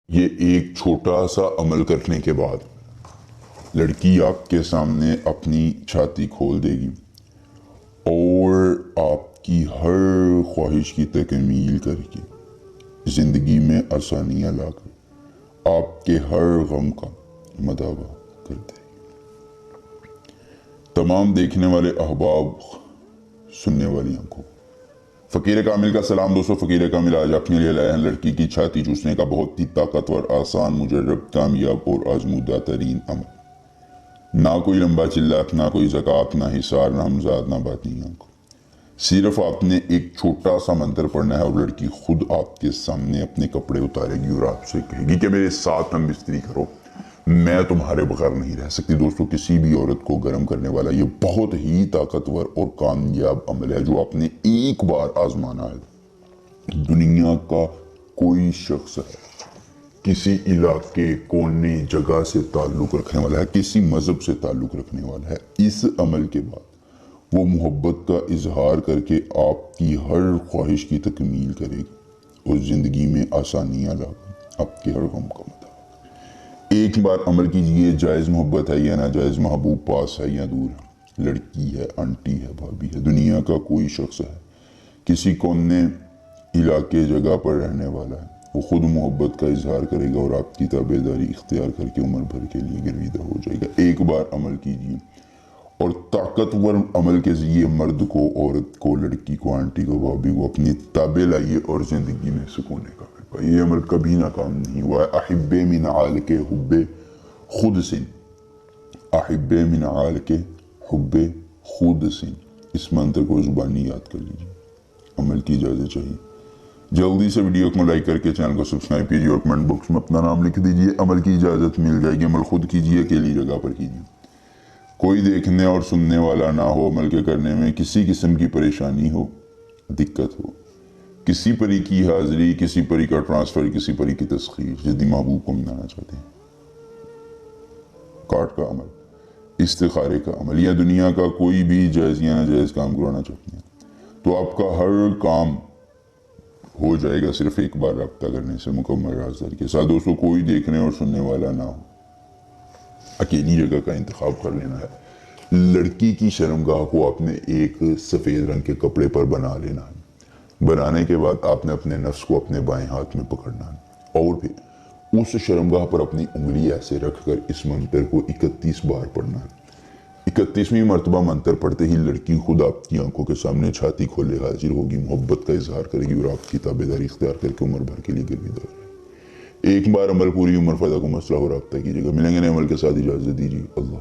یہ ایک چھوٹا سا عمل کرنے کے بعد لڑکی آپ کے سامنے اپنی چھاتی کھول دے گی اور آپ کی ہر خواہش کی تکمیل کر کے زندگی میں آسانیاں لا کر آپ کے ہر غم کا مداوع کر دے گی۔ تمام دیکھنے والے احباب، سننے والی آنکھوں، فقیر کامل کا سلام دوستو۔ فقیر کامل آج اپنے لیے لائے ہیں لڑکی کی چھاتی چوسنے کا بہت ہی طاقتور، آسان، مجرب، کامیاب اور آزمودہ ترین عمل۔ نہ کوئی لمبا چلاک، نہ کوئی زکوٰۃ، نہ حصار، نہ ہمزاد، نہ باطنی آنکھ۔ صرف آپ نے ایک چھوٹا سا منتر پڑھنا ہے اور لڑکی خود آپ کے سامنے اپنے کپڑے اتارے گی اور آپ سے کہے گی کہ میرے ساتھ ہم بستری کرو، میں تمہارے بغیر نہیں رہ سکتی۔ دوستو، کسی بھی عورت کو گرم کرنے والا یہ بہت ہی طاقتور اور کامیاب عمل ہے جو آپ نے ایک بار آزمانا ہے۔ دنیا کا کوئی شخص ہے، کسی علاقے، کونے، جگہ سے تعلق رکھنے والا ہے، کسی مذہب سے تعلق رکھنے والا ہے، اس عمل کے بعد وہ محبت کا اظہار کر کے آپ کی ہر خواہش کی تکمیل کرے گی اور زندگی میں آسانیاں لا کر آپ کے ہر غم کا مداوع۔ ایک بار عمل کیجئے، جائز محبت ہے یا ناجائز، محبوب پاس ہے یا دور ہے، لڑکی ہے، آنٹی ہے، بھابھی ہے، دنیا کا کوئی شخص ہے، کسی کونے، علاقے، جگہ پر رہنے والا ہے، وہ خود محبت کا اظہار کرے گا اور آپ کی تابعداری اختیار کر کے عمر بھر کے لیے گرویدہ ہو جائے گا۔ ایک بار عمل کیجئے اور طاقتور عمل کے ذریعے مرد کو، عورت کو، لڑکی کو، آنٹی کو، بھابھی کو اپنی تابع لائیے اور زندگی میں سکون کامل پائیے۔ یہ عمل کبھی ناکام نہیں ہوا ہے۔ احب من عالک حب خود سن، احب من عالک حب خود سن، اس منتر کو زبانی یاد کر لیجیے۔ عمل کی اجازت چاہیے، جلدی سے ویڈیو کو لائک کر کے چینل کو سبسکرائب کیجیے اور کمنٹ باکس میں اپنا نام لکھ دیجیے۔ عمل کی اجازت مل جائے گی۔ عمل خود کیجیے، اکیلی جگہ پر کیجیے، کوئی دیکھنے اور سننے والا نہ ہو۔ عمل کے کرنے میں کسی قسم کی پریشانی ہو، دقت ہو، کسی پری کی حاضری، کسی پری کا ٹرانسفر، کسی پری کی تسخیر، جدی محبوب کو منانا چاہتے ہیں، کارڈ کا عمل، استخارے کا عمل، یا دنیا کا کوئی بھی جائز یا ناجائز کام کرانا چاہتے ہیں، تو آپ کا ہر کام ہو جائے گا صرف ایک بار رابطہ کرنے سے، مکمل رازداری کے ساتھ۔ دوستو، کوئی دیکھنے اور سننے والا نہ ہو، اکیلی جگہ کا انتخاب کر لینا ہے۔ لڑکی کی شرمگاہ کو آپ نے ایک سفید رنگ کے کپڑے پر بنا لینا ہے۔ بنانے کے بعد آپ نے اپنے نفس کو اپنے بائیں ہاتھ میں پکڑنا ہے اور پھر اس شرمگاہ پر اپنی انگلی ایسے رکھ کر اس منتر کو 31 بار پڑھنا ہے۔ 31ویں مرتبہ منتر پڑھتے ہی لڑکی خود آپ کی آنکھوں کے سامنے چھاتی کھولے حاضر ہوگی، محبت کا اظہار کرے گی اور آپ کی تابعداری اختیار کر کے عمر بھر کے لیے گرویدہ ہو جائے گی۔ ایک بار عمل، پوری عمر فدا کو مسئلہ ہو رابطہ کیجیے گا۔ ملیں گے نئے عمل کے ساتھ، اجازت دیجیے۔ اللہ